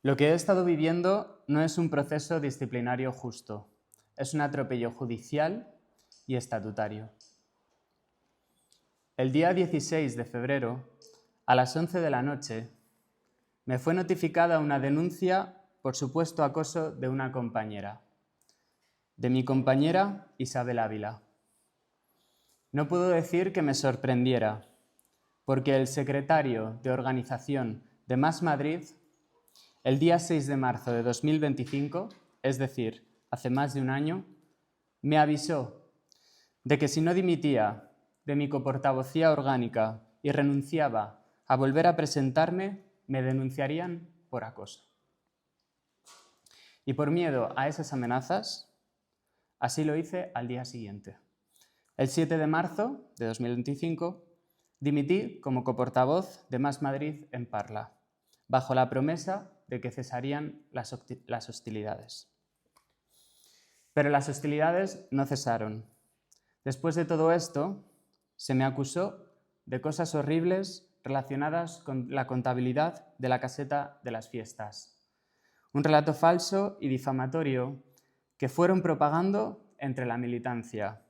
Lo que he estado viviendo no es un proceso disciplinario justo, es un atropello judicial y estatutario. El día 16 de febrero, a las 11 de la noche, me fue notificada una denuncia por supuesto acoso de una compañera, de mi compañera Isabel Ávila. No puedo decir que me sorprendiera, porque el secretario de organización de Más Madrid, el día 6 de marzo de 2025, es decir, hace más de un año, me avisó de que si no dimitía de mi coportavocía orgánica y renunciaba a volver a presentarme, me denunciarían por acoso. Y por miedo a esas amenazas, así lo hice al día siguiente. El 7 de marzo de 2025, dimití como coportavoz de Más Madrid en Parla, bajo la promesa de que cesarían las hostilidades. Pero las hostilidades no cesaron. Después de todo esto, se me acusó de cosas horribles relacionadas con la contabilidad de la caseta de las fiestas. Un relato falso y difamatorio que fueron propagando entre la militancia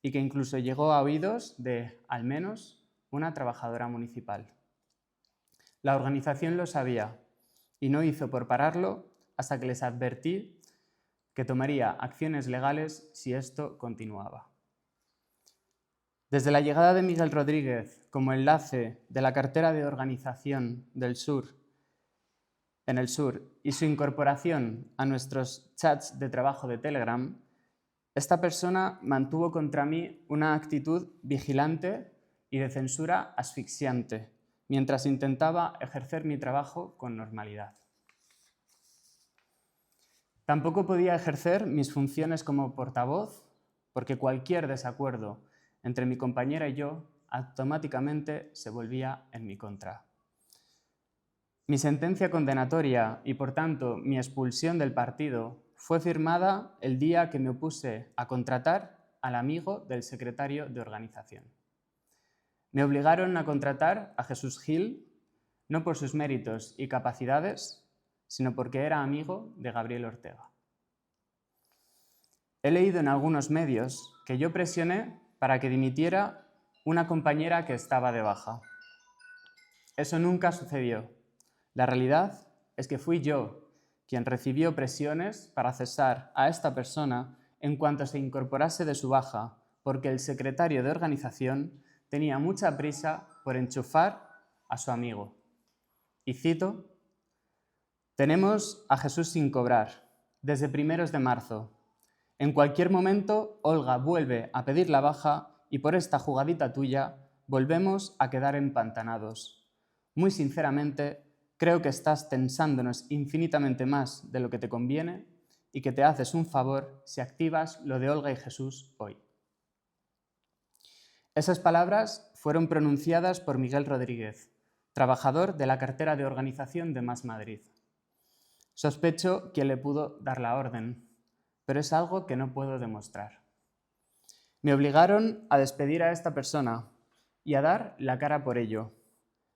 y que incluso llegó a oídos de, al menos, una trabajadora municipal. La organización lo sabía y no hizo por pararlo hasta que les advertí que tomaría acciones legales si esto continuaba. Desde la llegada de Miguel Rodríguez como enlace de la cartera de organización del sur, en el sur, y su incorporación a nuestros chats de trabajo de Telegram, esta persona mantuvo contra mí una actitud vigilante y de censura asfixiante, mientras intentaba ejercer mi trabajo con normalidad. Tampoco podía ejercer mis funciones como portavoz, porque cualquier desacuerdo entre mi compañera y yo automáticamente se volvía en mi contra. Mi sentencia condenatoria y, por tanto, mi expulsión del partido fue firmada el día que me opuse a contratar al amigo del secretario de organización. Me obligaron a contratar a Jesús Gil, no por sus méritos y capacidades, sino porque era amigo de Gabriel Ortega. He leído en algunos medios que yo presioné para que dimitiera una compañera que estaba de baja. Eso nunca sucedió. La realidad es que fui yo quien recibió presiones para cesar a esta persona en cuanto se incorporase de su baja, porque el secretario de organización tenía mucha prisa por enchufar a su amigo. Y cito: «Tenemos a Jesús sin cobrar, desde primeros de marzo. En cualquier momento, Olga vuelve a pedir la baja y por esta jugadita tuya volvemos a quedar empantanados. Muy sinceramente, creo que estás tensándonos infinitamente más de lo que te conviene y que te haces un favor si activas lo de Olga y Jesús hoy». Esas palabras fueron pronunciadas por Miguel Rodríguez, trabajador de la cartera de organización de Más Madrid. Sospecho quién le pudo dar la orden, pero es algo que no puedo demostrar. Me obligaron a despedir a esta persona y a dar la cara por ello,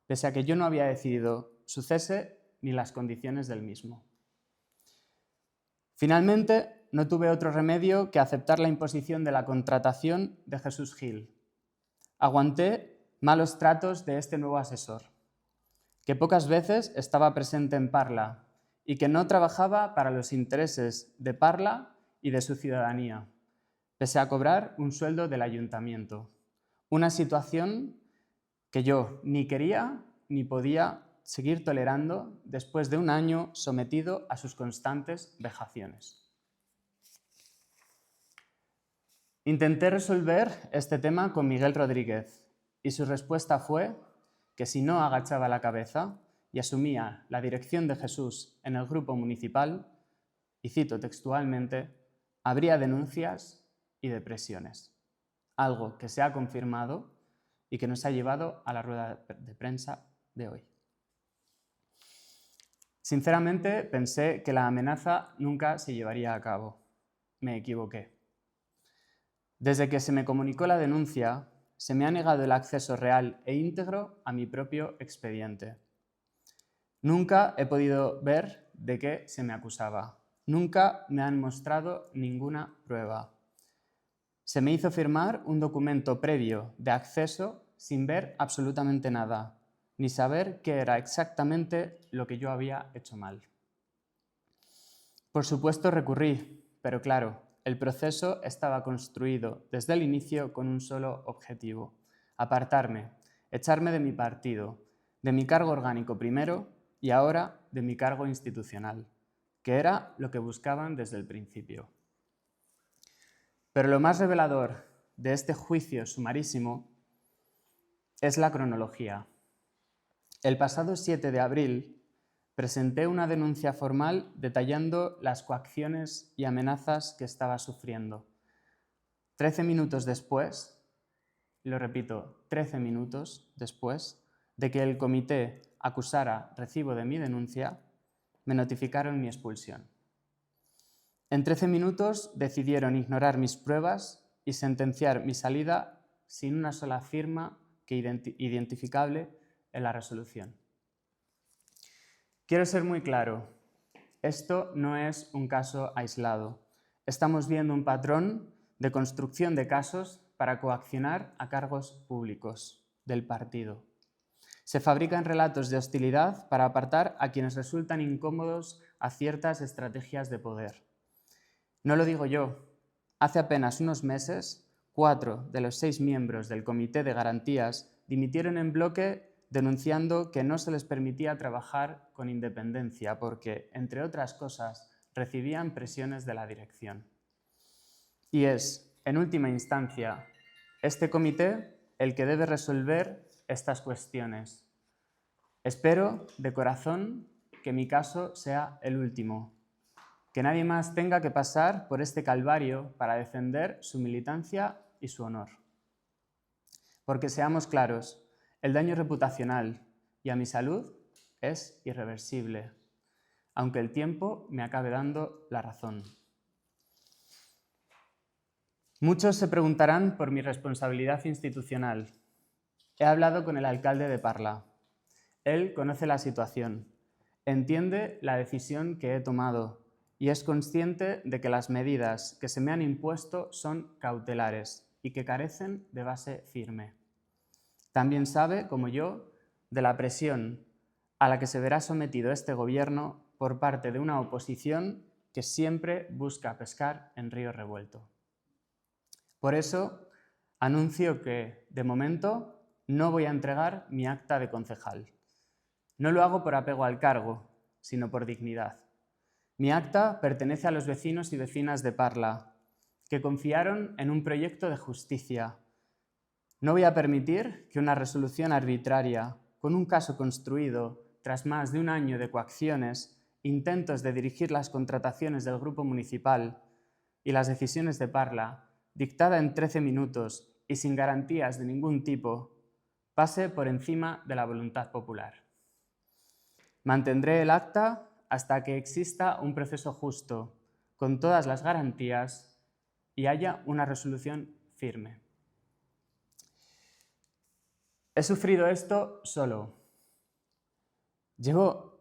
pese a que yo no había decidido su cese ni las condiciones del mismo. Finalmente, no tuve otro remedio que aceptar la imposición de la contratación de Jesús Gil. Aguanté malos tratos de este nuevo asesor, que pocas veces estaba presente en Parla y que no trabajaba para los intereses de Parla y de su ciudadanía, pese a cobrar un sueldo del ayuntamiento. Una situación que yo ni quería ni podía seguir tolerando después de un año sometido a sus constantes vejaciones. Intenté resolver este tema con Miguel Rodríguez y su respuesta fue que si no agachaba la cabeza y asumía la dirección de Jesús en el grupo municipal, y cito textualmente, habría denuncias y depresiones, algo que se ha confirmado y que nos ha llevado a la rueda de prensa de hoy. Sinceramente, pensé que la amenaza nunca se llevaría a cabo. Me equivoqué. Desde que se me comunicó la denuncia, se me ha negado el acceso real e íntegro a mi propio expediente. Nunca he podido ver de qué se me acusaba. Nunca me han mostrado ninguna prueba. Se me hizo firmar un documento previo de acceso sin ver absolutamente nada, ni saber qué era exactamente lo que yo había hecho mal. Por supuesto recurrí, pero claro, el proceso estaba construido desde el inicio con un solo objetivo: apartarme, echarme de mi partido, de mi cargo orgánico primero y ahora de mi cargo institucional, que era lo que buscaban desde el principio. Pero lo más revelador de este juicio sumarísimo es la cronología. El pasado 7 de abril presenté una denuncia formal detallando las coacciones y amenazas que estaba sufriendo. 13 minutos después, lo repito, 13 minutos después de que el comité acusara recibo de mi denuncia, me notificaron mi expulsión. En 13 minutos decidieron ignorar mis pruebas y sentenciar mi salida sin una sola firma identificable en la resolución. Quiero ser muy claro, esto no es un caso aislado. Estamos viendo un patrón de construcción de casos para coaccionar a cargos públicos del partido. Se fabrican relatos de hostilidad para apartar a quienes resultan incómodos a ciertas estrategias de poder. No lo digo yo. Hace apenas unos meses, 4 de los 6 miembros del Comité de Garantías dimitieron en bloque denunciando que no se les permitía trabajar con independencia porque, entre otras cosas, recibían presiones de la dirección. Y es, en última instancia, este comité el que debe resolver estas cuestiones. Espero, de corazón, que mi caso sea el último, que nadie más tenga que pasar por este calvario para defender su militancia y su honor. Porque seamos claros, el daño reputacional y a mi salud es irreversible, aunque el tiempo me acabe dando la razón. Muchos se preguntarán por mi responsabilidad institucional. He hablado con el alcalde de Parla. Él conoce la situación, entiende la decisión que he tomado y es consciente de que las medidas que se me han impuesto son cautelares y que carecen de base firme. También sabe, como yo, de la presión a la que se verá sometido este gobierno por parte de una oposición que siempre busca pescar en río revuelto. Por eso, anuncio que, de momento, no voy a entregar mi acta de concejal. No lo hago por apego al cargo, sino por dignidad. Mi acta pertenece a los vecinos y vecinas de Parla, que confiaron en un proyecto de justicia. No voy a permitir que una resolución arbitraria, con un caso construido tras más de un año de coacciones, intentos de dirigir las contrataciones del grupo municipal y las decisiones de Parla, dictada en 13 minutos y sin garantías de ningún tipo, pase por encima de la voluntad popular. Mantendré el acta hasta que exista un proceso justo, con todas las garantías y haya una resolución firme. He sufrido esto solo. Llevo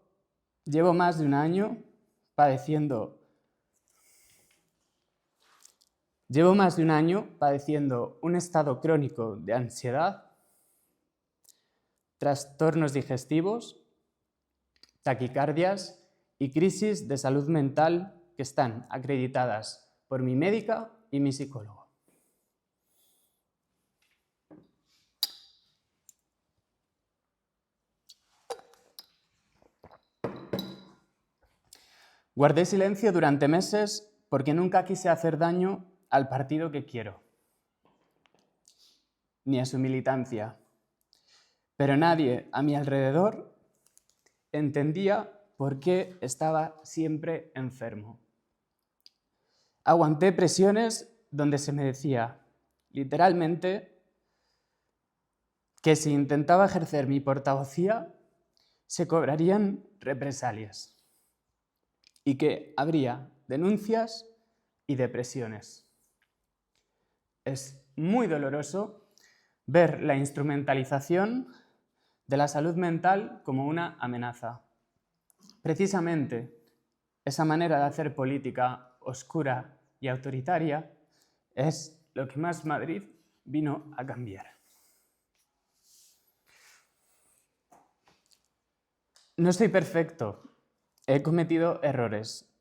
más de un año padeciendo un estado crónico de ansiedad, trastornos digestivos, taquicardias y crisis de salud mental que están acreditadas por mi médica y mi psicólogo. Guardé silencio durante meses porque nunca quise hacer daño al partido que quiero, ni a su militancia. Pero nadie a mi alrededor entendía por qué estaba siempre enfermo. Aguanté presiones donde se me decía, literalmente, que si intentaba ejercer mi portavocía, se cobrarían represalias y que habría denuncias y depresiones. Es muy doloroso ver la instrumentalización de la salud mental como una amenaza. Precisamente Esa manera de hacer política oscura y autoritaria es lo que Más Madrid vino a cambiar. No soy perfecto, he cometido errores,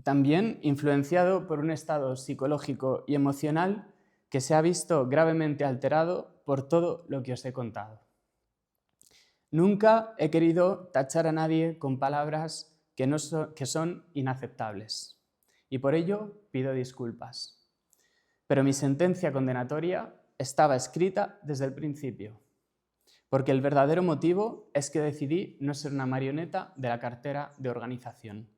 también influenciado por un estado psicológico y emocional que se ha visto gravemente alterado por todo lo que os he contado. Nunca he querido tachar a nadie con palabras que son inaceptables y por ello pido disculpas. Pero mi sentencia condenatoria estaba escrita desde el principio, porque el verdadero motivo es que decidí no ser una marioneta de la cartera de organización,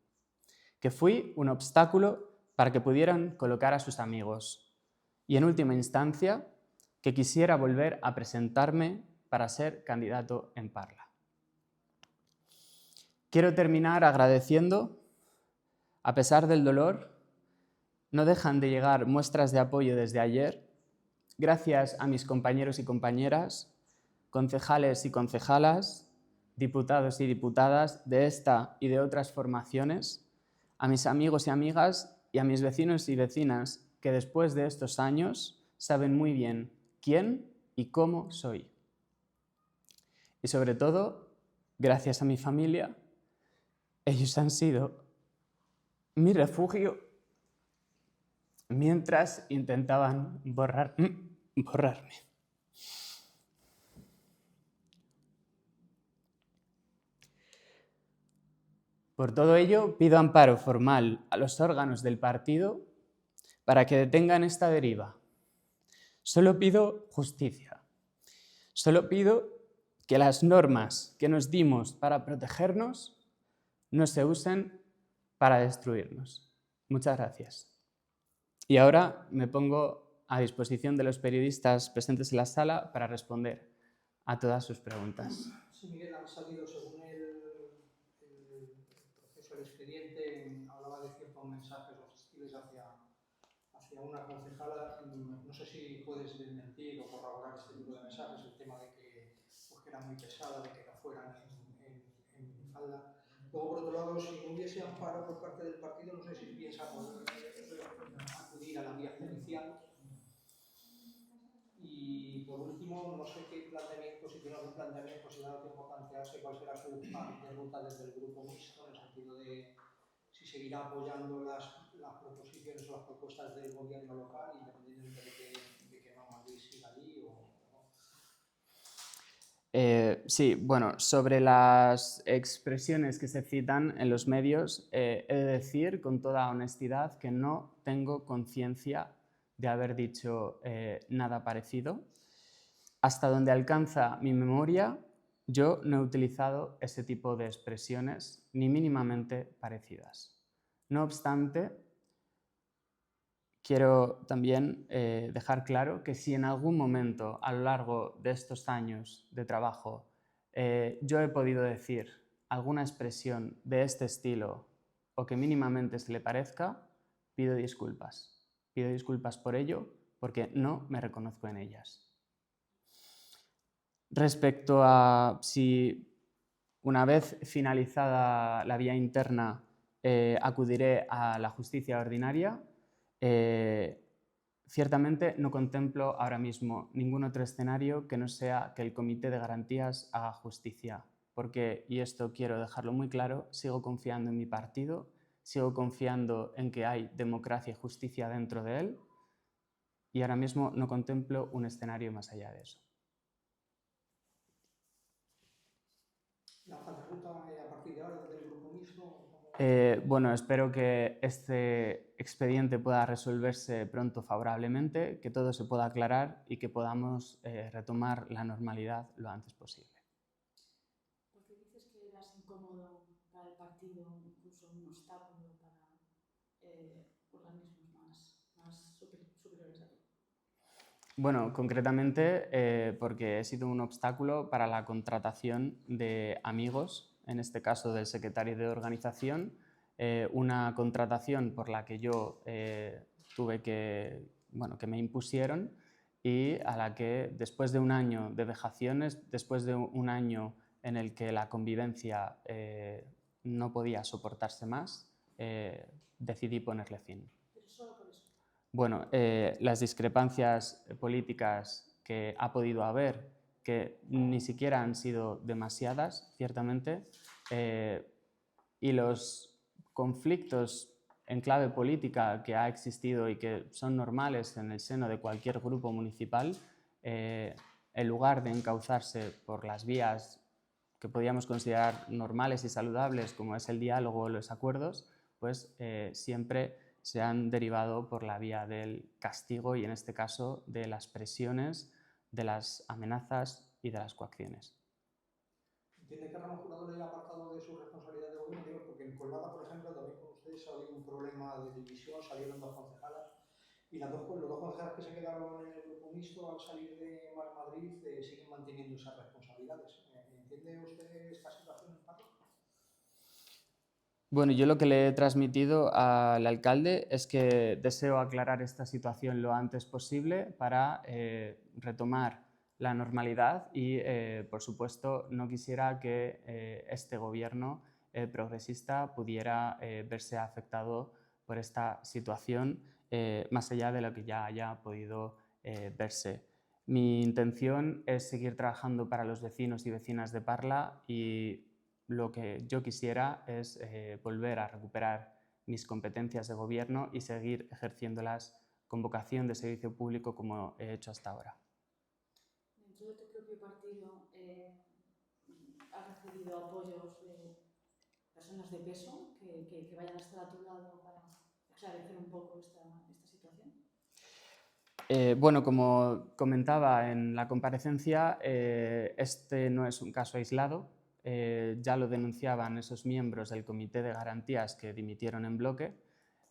que fui un obstáculo para que pudieran colocar a sus amigos y, en última instancia, que quisiera volver a presentarme para ser candidato en Parla. Quiero terminar agradeciendo, a pesar del dolor, no dejan de llegar muestras de apoyo desde ayer, gracias a mis compañeros y compañeras, concejales y concejalas, diputados y diputadas de esta y de otras formaciones, a mis amigos y amigas y a mis vecinos y vecinas que después de estos años saben muy bien quién y cómo soy. Y sobre todo, gracias a mi familia, ellos han sido mi refugio mientras intentaban borrarme. Por todo ello, pido amparo formal a los órganos del partido para que detengan esta deriva. Solo pido justicia. Solo pido que las normas que nos dimos para protegernos no se usen para destruirnos. Muchas gracias. Y ahora me pongo a disposición de los periodistas presentes en la sala para responder a todas sus preguntas. Sí, Miguel, han salido, según el proceso del expediente, hablaba de ciertos mensajes hostiles hacia una concejala. No sé si puedes desmentir o corroborar este tipo de mensajes, el tema de que, pues, que era muy pesada, de que no fueran en minifalda. Luego, por otro lado, si no hubiese amparo por parte del partido, no sé si piensa poder acudir a la vía judicial. Y por último, no sé qué planteamiento, si tiene algún planteamiento, si le ha dado tiempo a plantearse cuál será su hoja de ruta desde el grupo mixto, en el sentido de si seguirá apoyando las proposiciones o las propuestas del gobierno local, independientemente de que Más Madrid siga allí o no. Sí, bueno, sobre las expresiones que se citan en los medios, he de decir con toda honestidad que no tengo conciencia de haber dicho nada parecido. Hasta donde alcanza mi memoria, yo no he utilizado ese tipo de expresiones ni mínimamente parecidas. No obstante, quiero también dejar claro que si en algún momento a lo largo de estos años de trabajo yo he podido decir alguna expresión de este estilo o que mínimamente se le parezca, pido disculpas. Pido disculpas por ello porque no me reconozco en ellas. Respecto a si una vez finalizada la vía interna acudiré a la justicia ordinaria, ciertamente no contemplo ahora mismo ningún otro escenario que no sea que el Comité de Garantías haga justicia, porque, y esto quiero dejarlo muy claro, sigo confiando en mi partido, sigo confiando en que hay democracia y justicia dentro de él y ahora mismo no contemplo un escenario más allá de eso. ¿La hoja de ruta a partir de ahora desde el grupo mixto? Bueno, espero que este expediente pueda resolverse pronto favorablemente, que todo se pueda aclarar y que podamos retomar la normalidad lo antes posible. Porque dices que eras incómodo para el partido, incluso un obstáculo para organismos más superiores a ti. Bueno, concretamente porque he sido un obstáculo para la contratación de amigos, en este caso del secretario de organización, una contratación por la que yo tuve que me impusieron y a la que después de un año de vejaciones, después de un año en el que la convivencia no podía soportarse más, decidí ponerle fin. Pero solo por eso. Bueno, las discrepancias políticas que ha podido haber, que ni siquiera han sido demasiadas, ciertamente, y los conflictos en clave política que ha existido y que son normales en el seno de cualquier grupo municipal, en lugar de encauzarse por las vías que podíamos considerar normales y saludables, como es el diálogo o los acuerdos, pues siempre se han derivado por la vía del castigo y, en este caso, de las presiones, de las amenazas y de las coacciones. ¿Entiende que Ramos Jurado le haya apartado de su responsabilidad de gobierno? Digo, porque en Colada, por ejemplo, también con ustedes ha habido un problema de división, salieron dos concejalas y los dos concejales que se quedaron en el grupo mixto al salir de Más Madrid siguen manteniendo esas responsabilidades. ¿Entiende usted esta situación en Parla? Bueno, yo lo que le he transmitido al alcalde es que deseo aclarar esta situación lo antes posible para retomar la normalidad y, por supuesto, no quisiera que este gobierno progresista pudiera verse afectado por esta situación más allá de lo que ya haya podido verse. Mi intención es seguir trabajando para los vecinos y vecinas de Parla y lo que yo quisiera es volver a recuperar mis competencias de gobierno y seguir ejerciéndolas con vocación de servicio público como he hecho hasta ahora. Dentro de tu propio partido, ¿has recibido apoyos de personas de peso que vayan a estar a tu lado para esclarecer un poco esta situación? Bueno, como comentaba en la comparecencia, este no es un caso aislado. Ya lo denunciaban esos miembros del Comité de Garantías que dimitieron en bloque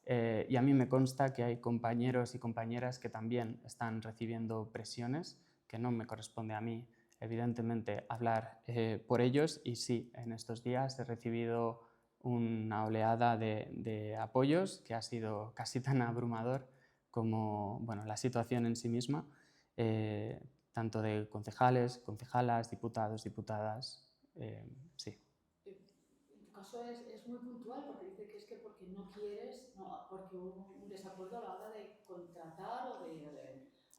y a mí me consta que hay compañeros y compañeras que también están recibiendo presiones, que no me corresponde a mí, evidentemente, hablar por ellos, y sí, en estos días he recibido una oleada de apoyos que ha sido casi tan abrumador como, bueno, la situación en sí misma, tanto de concejales, concejalas, diputados, diputadas, sí. En tu caso es muy puntual porque dice que es que porque no quieres, no, porque hubo un desacuerdo a la hora de contratar o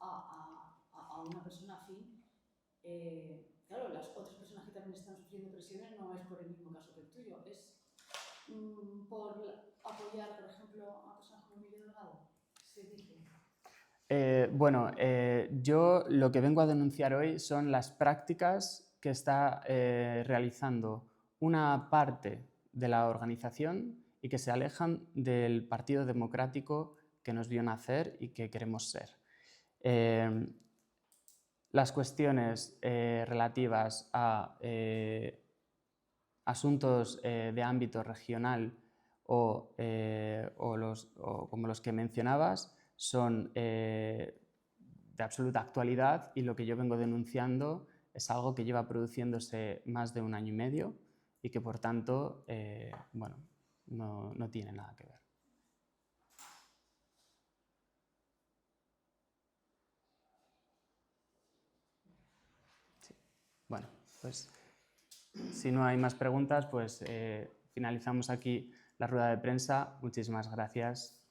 a una persona afín. Claro, las otras personas que también están sufriendo presiones no es por el mismo caso que el tuyo, es por apoyar, por ejemplo, a personas como Emilio Delgado, se dice. Bueno, yo lo que vengo a denunciar hoy son las prácticas que está realizando una parte de la organización y que se alejan del Partido Democrático que nos vio nacer y que queremos ser. Las cuestiones relativas a asuntos de ámbito regional o como los que mencionabas son de absoluta actualidad, y lo que yo vengo denunciando es algo que lleva produciéndose más de 1 año y medio y que, por tanto, bueno, no tiene nada que ver. Sí. Bueno, pues si no hay más preguntas, pues finalizamos aquí la rueda de prensa. Muchísimas gracias.